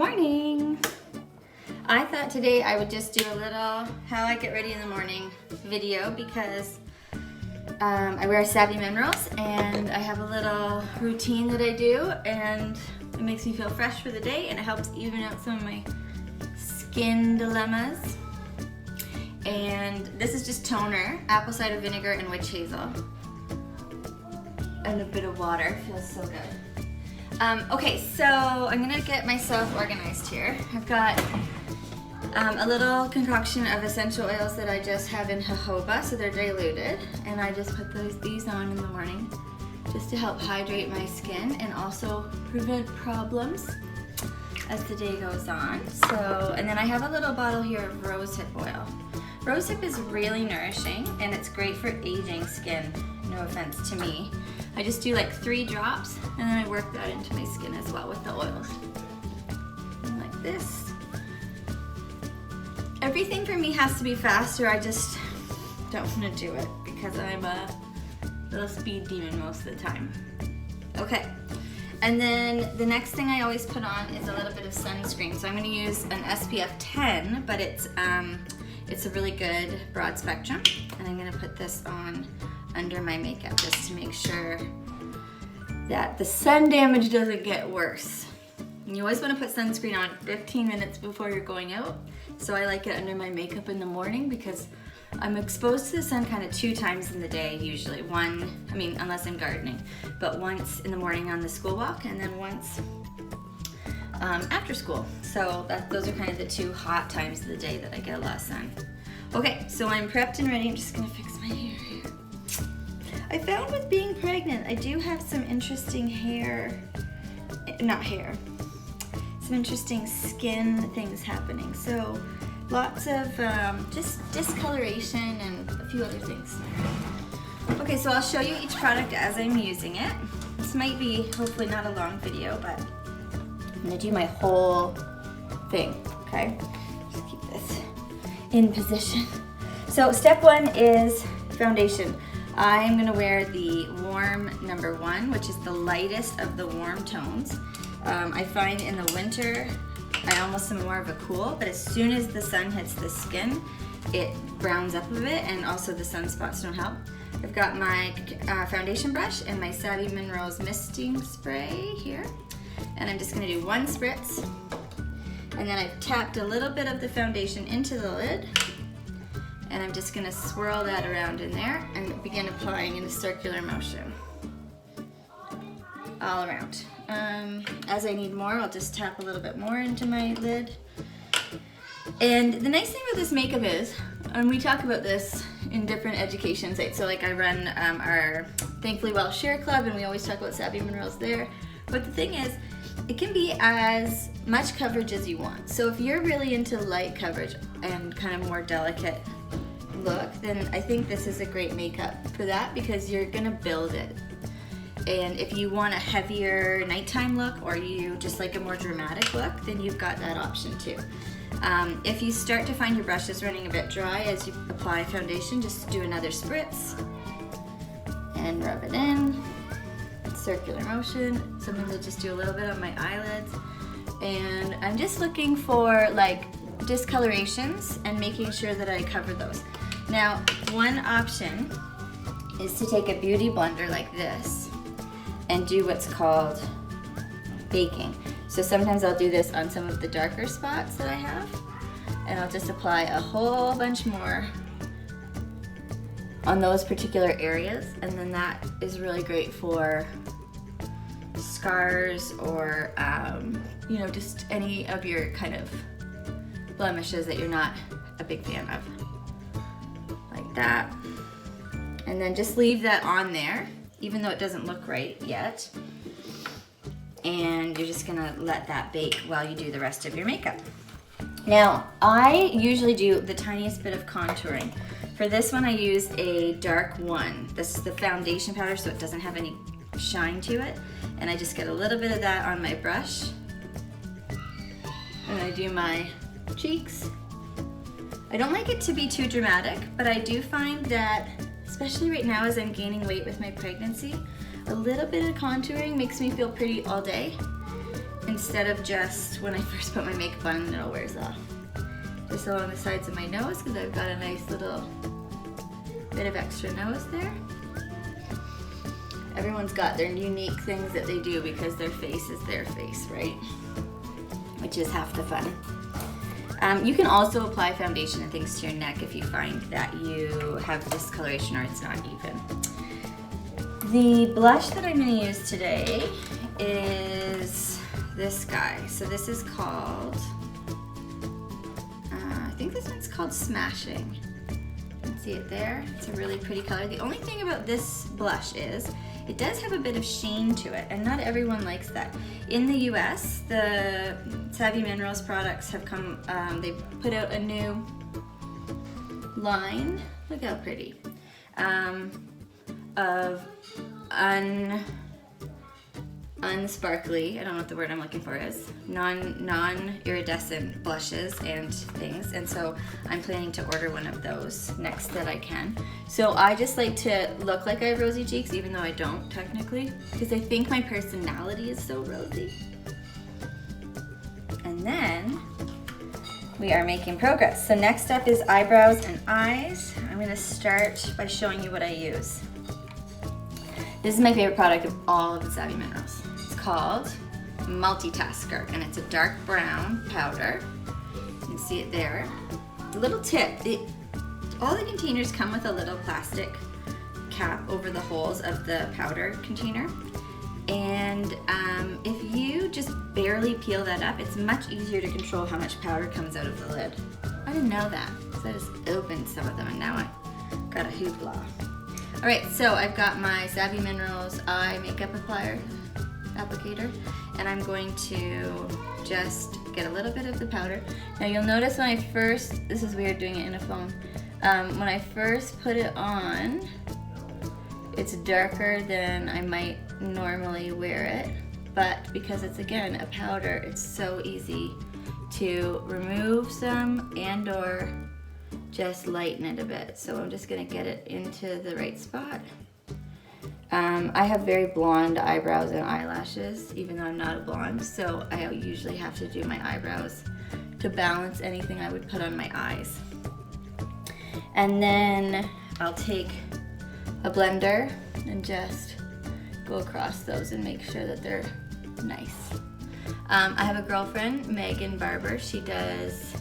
Morning! I thought today I would just do a little how I get ready in the morning video because I wear Savvy Minerals and I have a little routine that I do and it makes me feel fresh for the day and it helps even out some of my skin dilemmas. And this is just toner, apple cider vinegar and witch hazel. And a bit of water, feels so good. Okay, so I'm gonna get myself organized here. I've got a little concoction of essential oils that I just have in jojoba, so they're diluted, and I just put these on in the morning just to help hydrate my skin and also prevent problems as the day goes on. So, and then I have a little bottle here of rosehip oil. Rosehip is really nourishing and it's great for aging skin, no offense to me. I just do like 3 drops and then I work that into my skin as well with the oils. And like this. Everything for me has to be faster. I just don't want to do it because I'm a little speed demon most of the time. Okay, and then the next thing I always put on is a little bit of sunscreen. So I'm going to use an SPF 10, but it's a really good broad spectrum, and I'm going to put this on under my makeup just to make sure that the sun damage doesn't get worse. And you always want to put sunscreen on 15 minutes before you're going out. So I like it under my makeup in the morning because I'm exposed to the sun kind of 2 times in the day usually. Unless I'm gardening, but once in the morning on the school walk and then once after school. So those are kind of the 2 hot times of the day that I get a lot of sun. Okay, so I'm prepped and ready. I'm just gonna fix my hair here. I found with being pregnant, I do have some interesting some interesting skin things happening. So lots of just discoloration and a few other things. Okay, so I'll show you each product as I'm using it. This might be hopefully not a long video, but I'm gonna do my whole thing, okay? Just keep this in position. So step 1 is foundation. I'm gonna wear the warm number 1, which is the lightest of the warm tones. I find in the winter, I almost am more of a cool, but as soon as the sun hits the skin, it browns up a bit, and also the sunspots don't help. I've got my foundation brush and my Savvy Minerals misting spray here, and I'm just gonna do 1 spritz, and then I've tapped a little bit of the foundation into the lid, and I'm just gonna swirl that around in there and begin applying in a circular motion all around. As I need more, I'll just tap a little bit more into my lid. And the nice thing about this makeup is, and we talk about this in different education sites, so like I run our Thankfully Well Share Club, and we always talk about Savvy Minerals there. But the thing is, it can be as much coverage as you want. So if you're really into light coverage and kind of more delicate look, then I think this is a great makeup for that because you're gonna build it. And if you want a heavier nighttime look or you just like a more dramatic look, then you've got that option too. If you start to find your brushes running a bit dry as you apply foundation, just do another spritz and rub it in. Circular motion. Sometimes I just do a little bit on my eyelids. And I'm just looking for like discolorations and making sure that I cover those. Now, one option is to take a beauty blender like this and do what's called baking. So sometimes I'll do this on some of the darker spots that I have, and I'll just apply a whole bunch more on those particular areas, and then that is really great for scars or just any of your kind of blemishes that you're not a big fan of. Like that. And then just leave that on there, even though it doesn't look right yet. And you're just gonna let that bake while you do the rest of your makeup. Now, I usually do the tiniest bit of contouring. For this one, I use a dark 1. This is the foundation powder, so it doesn't have any shine to it. And I just get a little bit of that on my brush. And I do my cheeks. I don't like it to be too dramatic, but I do find that, especially right now as I'm gaining weight with my pregnancy, a little bit of contouring makes me feel pretty all day. And instead of just when I first put my makeup on and it all wears off. Just along the sides of my nose because I've got a nice little bit of extra nose there. Everyone's got their unique things that they do because their face is their face, right? Which is half the fun. You can also apply foundation and things to your neck if you find that you have discoloration or it's not even. The blush that I'm going to use today is this guy. So this is called, I think this one's called Smashing. You can see it there. It's a really pretty color. The only thing about this blush is it does have a bit of sheen to it, and not everyone likes that. In the US, the Savvy Minerals products have come, they put out a new line, look how pretty, of unsparkly, I don't know what the word I'm looking for is, non-iridescent blushes and things, and so I'm planning to order one of those next that I can. So I just like to look like I have rosy cheeks, even though I don't technically, because I think my personality is so rosy. And then we are making progress. So next up is eyebrows and eyes. I'm gonna start by showing you what I use. This is my favorite product of all of the Savvy Minerals. It's called Multitasker, and it's a dark brown powder. You can see it there. A little tip, all the containers come with a little plastic cap over the holes of the powder container. And if you just barely peel that up, it's much easier to control how much powder comes out of the lid. I didn't know that, so I just opened some of them and now I got a hoopla. All right, so I've got my Savvy Minerals eye makeup applicator, and I'm going to just get a little bit of the powder. Now you'll notice when I first, this is weird doing it in a phone, when I first put it on, it's darker than I might normally wear it, but because it's again a powder, it's so easy to remove some and or just lighten it a bit. So I'm just gonna get it into the right spot. I have very blonde eyebrows and eyelashes, even though I'm not a blonde, so I usually have to do my eyebrows to balance anything I would put on my eyes. And then I'll take a blender and just go across those and make sure that they're nice. I have a girlfriend, Megan Barber. She does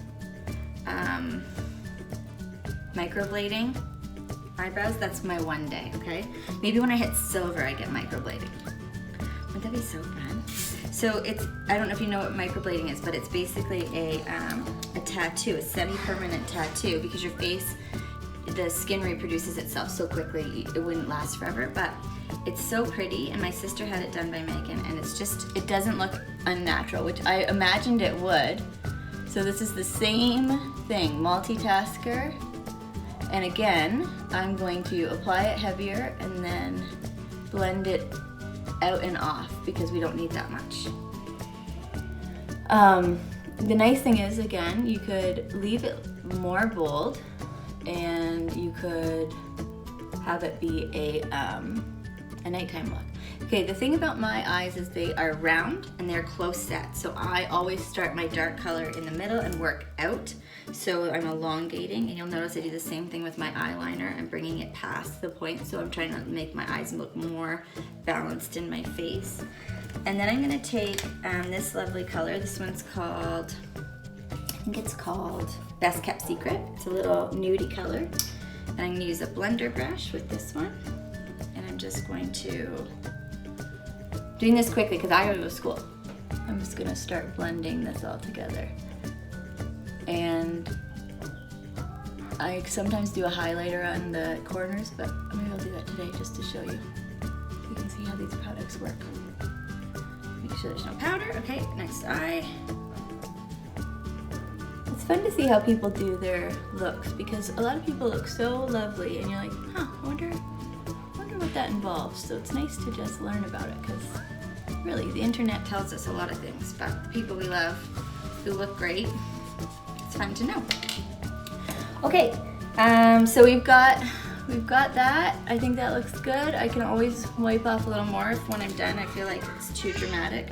microblading eyebrows. That's my one day, okay? Maybe when I hit silver, I get microblading. Wouldn't that be so fun? So it's, I don't know if you know what microblading is, but it's basically a tattoo, a semi-permanent tattoo, because your face, the skin reproduces itself so quickly, it wouldn't last forever, but it's so pretty, and my sister had it done by Megan, and it's just, it doesn't look unnatural, which I imagined it would. So this is the same thing, multitasker, and again, I'm going to apply it heavier and then blend it out and off because we don't need that much. The nice thing is, again, you could leave it more bold, and you could have it be a nighttime look. Okay, the thing about my eyes is they are round and they're close set. So I always start my dark color in the middle and work out. So I'm elongating, and you'll notice I do the same thing with my eyeliner. I'm bringing it past the point, so I'm trying to make my eyes look more balanced in my face. And then I'm gonna take this lovely color. This one's called, I think it's called Best Kept Secret. It's a little nudie color. And I'm gonna use a blender brush with this one. And I'm just going to, doing this quickly because I gotta go to school. I'm just gonna start blending this all together. And I sometimes do a highlighter on the corners, but maybe I'll do that today just to show you. You can see how these products work. Make sure there's no powder. Okay, next eye. It's fun to see how people do their looks because a lot of people look so lovely and you're like, huh, I wonder what that involves. So it's nice to just learn about it because really the internet tells us a lot of things, but the people we love who look great, it's fun to know. Okay, so we've got that. I think that looks good. I can always wipe off a little more if when I'm done I feel like it's too dramatic.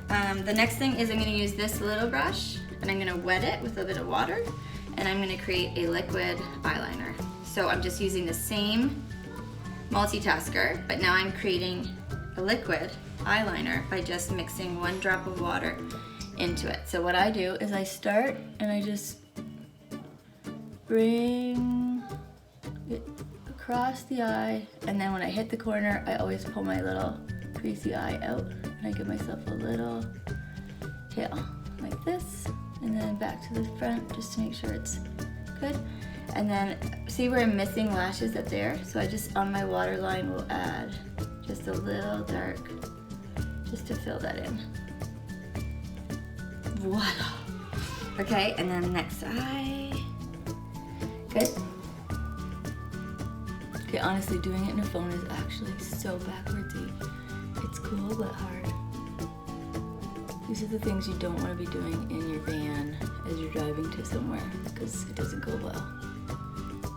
The next thing is I'm gonna use this little brush and I'm gonna wet it with a bit of water and I'm gonna create a liquid eyeliner. So I'm just using the same multitasker, but now I'm creating a liquid eyeliner by just mixing 1 drop of water into it. So what I do is I start and I just bring it across the eye, and then when I hit the corner, I always pull my little creasy eye out and I give myself a little tail like this, and then back to the front just to make sure it's good. And then see where I'm missing lashes up there? So I just, on my waterline, will add just a little dark just to fill that in. Voila. Okay, and then next eye. Good. Okay, honestly, doing it in a phone is actually so backwardsy. It's cool, but hard. These are the things you don't want to be doing in your van as you're driving to somewhere because it doesn't go well.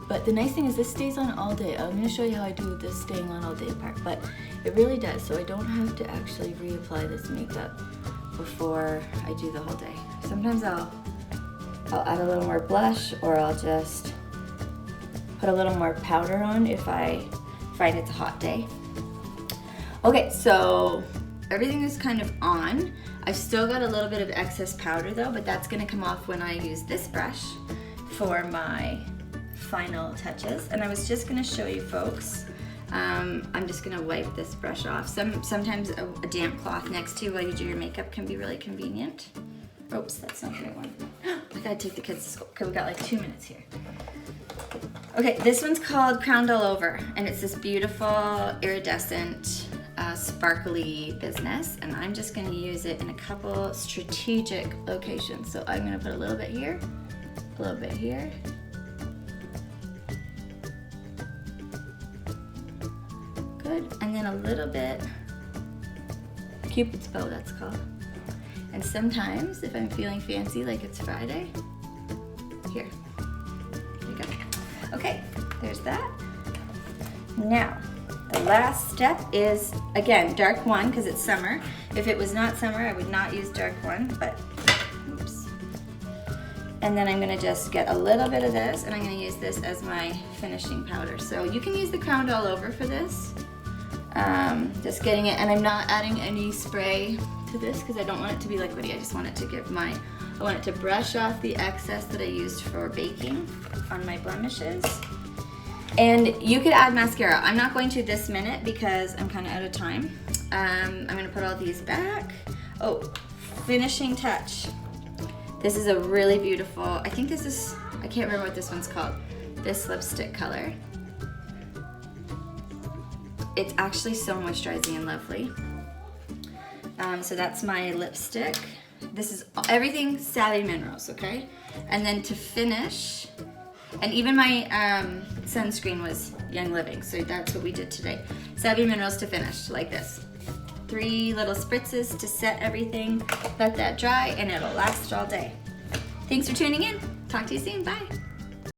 But the nice thing is this stays on all day. I'm going to show you how I do this staying on all day part, but it really does, so I don't have to actually reapply this makeup before I do the whole day. Sometimes I'll add a little more blush, or I'll just put a little more powder on if I find it's a hot day. Okay, so everything is kind of on. I've still got a little bit of excess powder though, but that's gonna come off when I use this brush for my final touches. And I was just gonna show you folks, I'm just gonna wipe this brush off. Sometimes a damp cloth next to you while you do your makeup can be really convenient. Oops, that's not the right one. I gotta take the kids to school. Okay, we got like 2 minutes here. Okay, this one's called Crowned All Over, and it's this beautiful iridescent, sparkly business, and I'm just gonna use it in a couple strategic locations. So I'm gonna put a little bit here, a little bit here. Good, and then a little bit, Cupid's bow, that's called. And sometimes, if I'm feeling fancy, like it's Friday, here, there you go. Okay, there's that. Now, the last step is, again, dark 1, because it's summer. If it was not summer, I would not use dark 1, but, oops. And then I'm gonna just get a little bit of this, and I'm gonna use this as my finishing powder. So you can use the Crowned All Over for this. Just getting it, and I'm not adding any spray to this because I don't want it to be liquidy. I just want it to give I want it to brush off the excess that I used for baking on my blemishes. And you could add mascara. I'm not going to this minute because I'm kind of out of time. I'm gonna put all these back. Oh, finishing touch. This is a really beautiful, I think this is, I can't remember what this one's called, this lipstick color. It's actually so moisturizing and lovely. So that's my lipstick. This is everything Savvy Minerals, okay? And then to finish, and even my sunscreen was Young Living, so that's what we did today. Savvy Minerals to finish, like this. 3 little spritzes to set everything, let that dry, and it'll last all day. Thanks for tuning in. Talk to you soon, bye.